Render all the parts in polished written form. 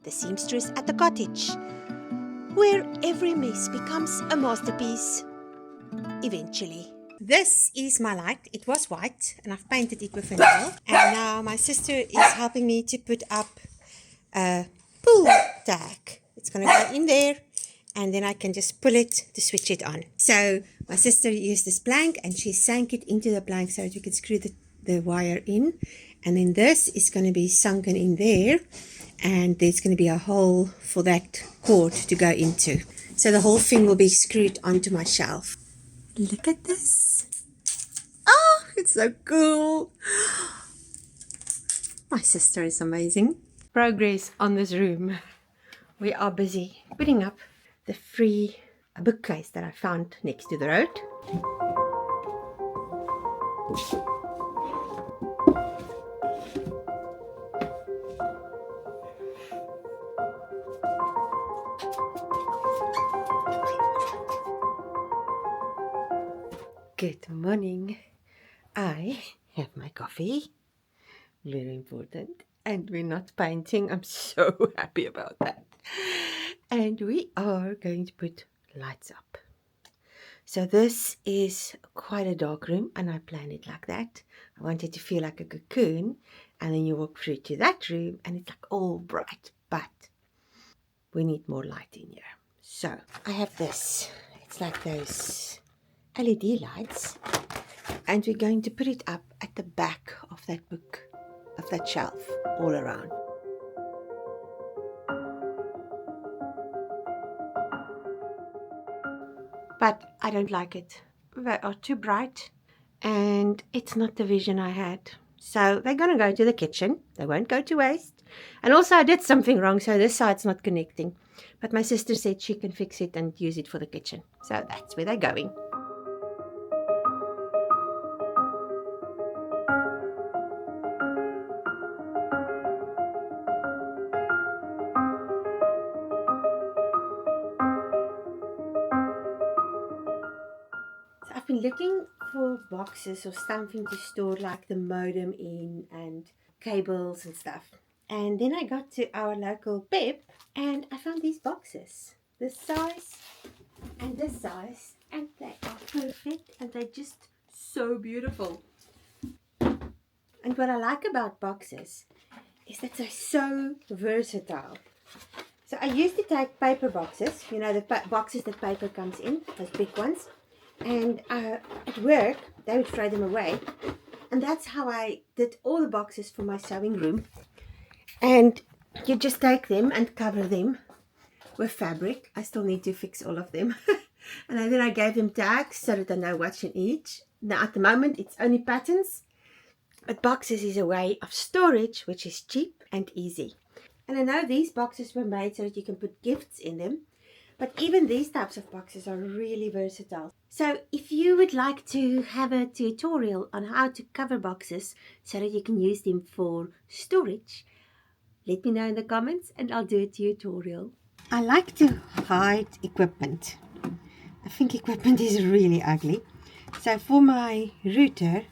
The seamstress at the cottage, where every mess becomes a masterpiece, eventually. This is my light. It was white and I've painted it with a nail. And now my sister is helping me to put up a pull tag. It's going to go in there and then I can just pull it to switch it on. So my sister used this plank and she sank it into the plank so that you can screw the wire in. And then this is going to be sunken in there. And there's going to be a hole for that cord to go into. So the whole thing will be screwed onto my shelf. Look at this. Oh, it's so cool. My sister is amazing. Progress on this room. We are busy putting up the free bookcase that I found next to the road. Good morning. I have my coffee. Very important. And we're not painting. I'm so happy about that. And we are going to put lights up. So this is quite a dark room and I planned it like that. I want it to feel like a cocoon. And then you walk through to that room and it's like all bright. But we need more light in here. So I have this. It's like those LED lights, and we're going to put it up at the back of that book, of that shelf, all around. But I don't like it. They are too bright, and it's not the vision I had. So they're going to go to the kitchen. They won't go to waste. And also I did something wrong, so this side's not connecting. But my sister said she can fix it and use it for the kitchen. So that's where they're going. I've been looking for boxes or something to store like the modem in and cables and stuff. And then I got to our local Pep and I found these boxes. This size and this size. And they are perfect and they're just so beautiful. And what I like about boxes is that they're so versatile. So I used to take paper boxes, you know, the boxes that paper comes in, those big ones. And at work, they would throw them away. And that's how I did all the boxes for my sewing room. And you just take them and cover them with fabric. I still need to fix all of them. And then I gave them tags so that I know what's in each. Now at the moment, it's only patterns. But boxes is a way of storage, which is cheap and easy. And I know these boxes were made so that you can put gifts in them. But even these types of boxes are really versatile. So if you would like to have a tutorial on how to cover boxes so that you can use them for storage, let me know in the comments and I'll do a tutorial. I like to hide equipment. I think equipment is really ugly. So for my router,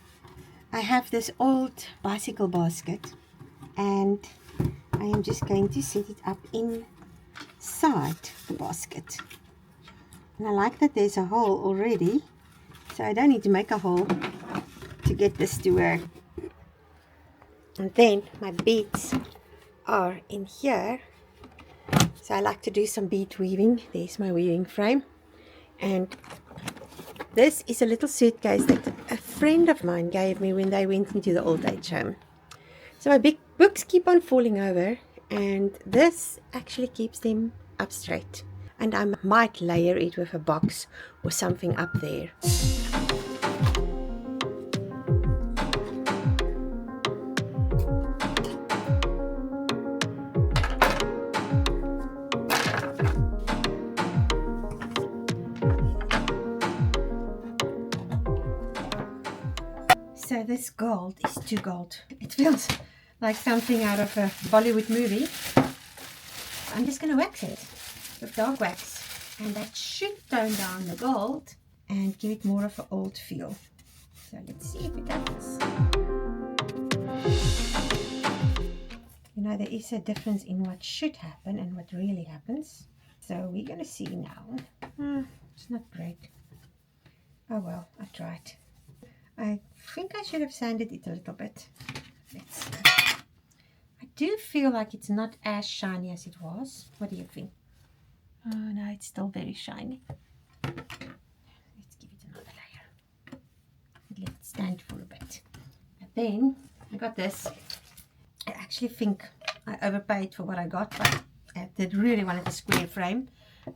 I have this old bicycle basket and I am just going to set it up inside the basket. And I like that there's a hole already, so I don't need to make a hole to get this to work. And then my beads are in here, so I like to do some bead weaving. There's my weaving frame, and this is a little suitcase that a friend of mine gave me when they went into the old age home. So my big books keep on falling over, and this actually keeps them up straight. And I might layer it with a box or something up there. So this gold is too gold. It feels like something out of a Bollywood movie. I'm just going to wax it with dark wax, and that should tone down the gold and give it more of an old feel. So let's see if it does. You You know, there is a difference in what should happen and what really happens. So we're going to see now. It's not great. Oh well, I tried. I think I should have sanded it a little bit. Let's see. I do feel like it's not as shiny as it was. What do you think? Oh no, it's still very shiny. Let's give it another layer. Let it stand for a bit. And then I got this. I actually think I overpaid for what I got, but I did really wanted a square frame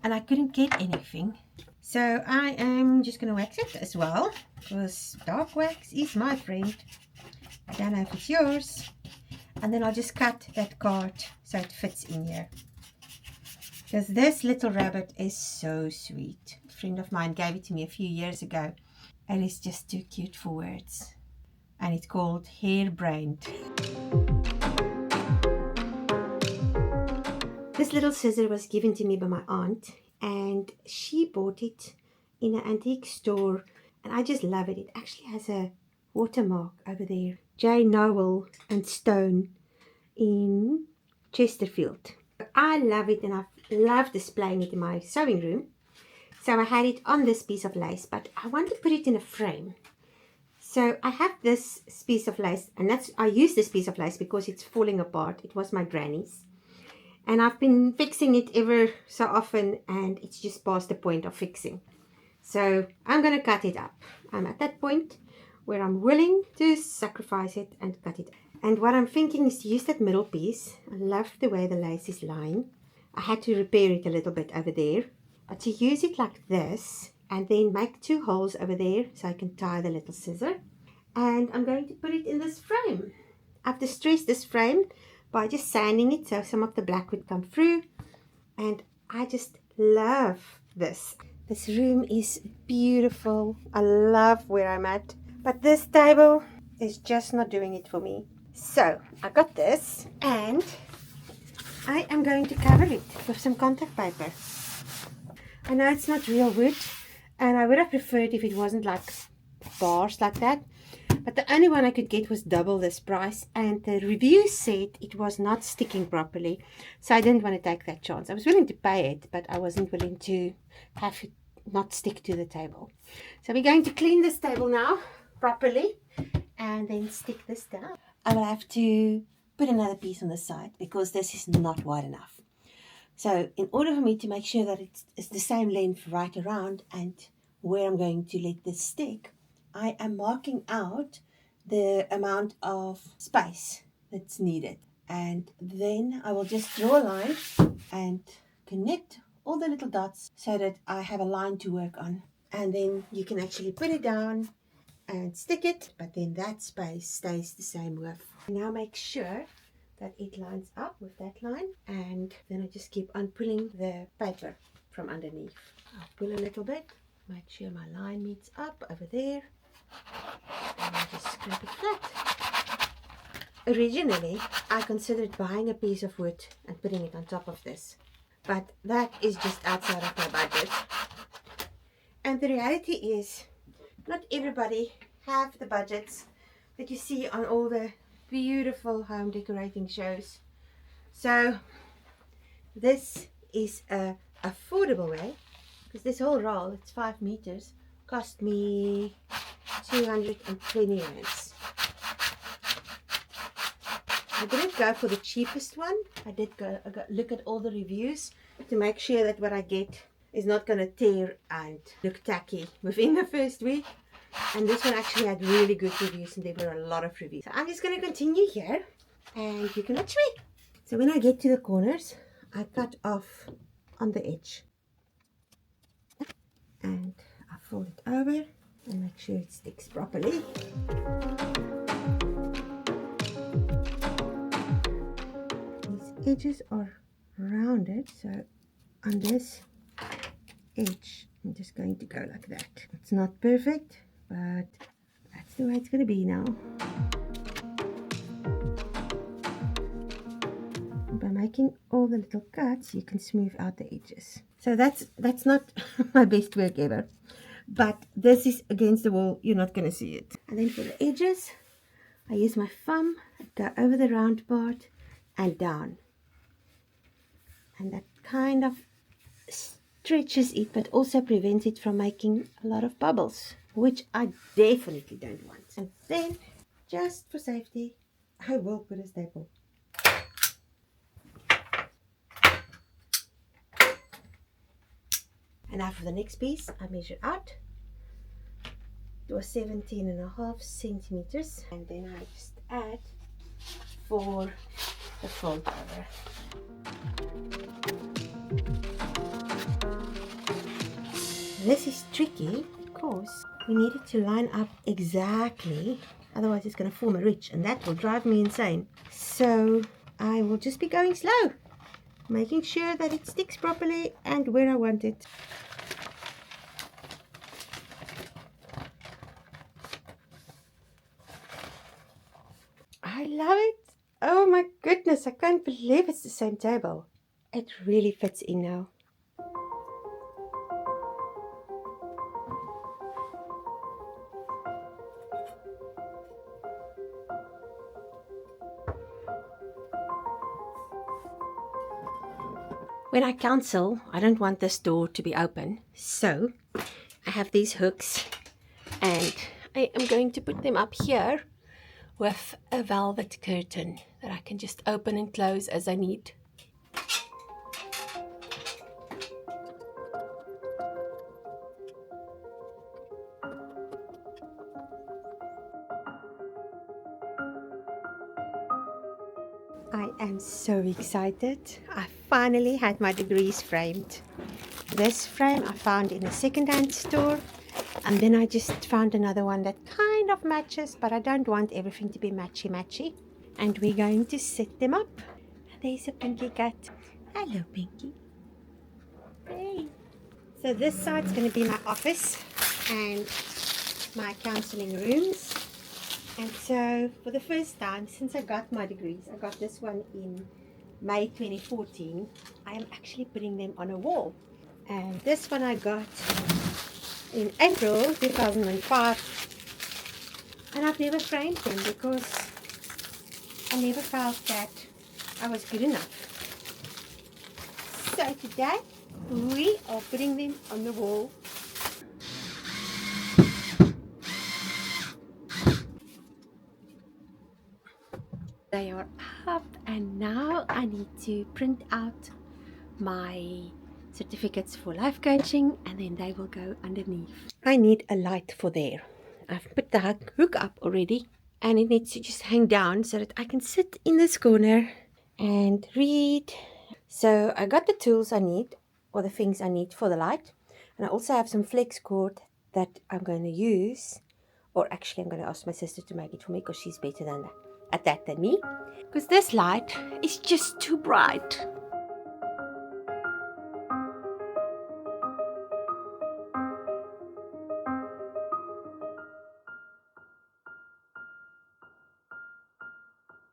and I couldn't get anything. So I am just going to wax it as well, because dark wax is my friend. I don't know if it's yours. And then I'll just cut that card so it fits in here. Because this little rabbit is so sweet. A friend of mine gave it to me a few years ago. And it's just too cute for words. And it's called Hairbrained. This little scissor was given to me by my aunt. And she bought it in an antique store. And I just love it. It actually has a watermark over there. J. Noel and Stone in Chesterfield. I love it and I love displaying it in my sewing room. So I had it on this piece of lace, but I want to put it in a frame. So I have this piece of lace, and I use this piece of lace because it's falling apart. It was my granny's. And I've been fixing it ever so often, and it's just past the point of fixing. So I'm going to cut it up. I'm at that point where I'm willing to sacrifice it and cut it. And what I'm thinking is to use that middle piece. I love the way the lace is lying. I had to repair it a little bit over there. But to use it like this and then make 2 holes over there so I can tie the little scissor. And I'm going to put it in this frame. I've distressed this frame by just sanding it so some of the black would come through. And I just love this. This room is beautiful. I love where I'm at. But this table is just not doing it for me. So I got this and I am going to cover it with some contact paper. I know it's not real wood and I would have preferred if it wasn't like bars like that. But the only one I could get was double this price, and the review said it was not sticking properly. So I didn't want to take that chance. I was willing to pay it, but I wasn't willing to have it not stick to the table. So we're going to clean this table now properly and then stick this down. I will have to put another piece on the side because this is not wide enough. So in order for me to make sure that it's the same length right around and where I'm going to let this stick, I am marking out the amount of space that's needed. And then I will just draw a line and connect all the little dots so that I have a line to work on. And then you can actually put it down and stick it, but then that space stays the same width. Now make sure that it lines up with that line, and then I just keep on pulling the paper from underneath. I'll pull a little bit, make sure my line meets up over there, and I just scrape it flat. Originally, I considered buying a piece of wood and putting it on top of this, but that is just outside of my budget. And the reality is, not everybody have the budgets that you see on all the beautiful home decorating shows. So this is a affordable way, because this whole roll, it's 5 meters, cost me 220 rands. I didn't go for the cheapest one. I did look at all the reviews to make sure that what I get is not going to tear and look tacky within the first week. And this one actually had really good reviews, and there were a lot of reviews. So I'm just going to continue here and you can watch me. So when I get to the corners, I cut off on the edge and I fold it over and make sure it sticks properly. These edges are rounded, so on this edge I'm just going to go like that. It's not perfect, but that's the way it's going to be now. And by making all the little cuts, you can smooth out the edges. So that's not my best work ever, but this is against the wall, you're not going to see it. And then for the edges, I use my thumb, go over the round part and down. And that kind of stretches it, but also prevents it from making a lot of bubbles, which I definitely don't want. And then, just for safety, I will put a staple. And now for the next piece, I measure out. It was 17.5 centimeters, and then I just add for the fold over. This is tricky because we need it to line up exactly, otherwise it's going to form a ridge and that will drive me insane. So I will just be going slow, making sure that it sticks properly and where I want it. I love it. Oh my goodness, I can't believe it's the same table. It really fits in now. When I cancel, I don't want this door to be open, so I have these hooks and I am going to put them up here with a velvet curtain that I can just open and close as I need. I am so excited. I finally had my degrees framed. This frame I found in a second-hand store, and then I just found another one that kind of matches, but I don't want everything to be matchy-matchy. And we're going to set them up. There's a Pinky cat. Hello, Pinky. Hey. So this side's going to be my office and my counseling rooms. And so for the first time since I got my degrees, I got this one in May 2014, I am actually putting them on a wall. And this one I got in April 2005, and I've never framed them because I never felt that I was good enough. So today we are putting them on the wall. They are up, and now I need to print out my certificates for life coaching, and then they will go underneath. I need a light for there. I've put the hook up already, and it needs to just hang down so that I can sit in this corner and read. So I got the tools I need, or the things I need for the light, and I also have some flex cord that I'm going to use, or actually I'm going to ask my sister to make it for me because she's better at that than me, because this light is just too bright.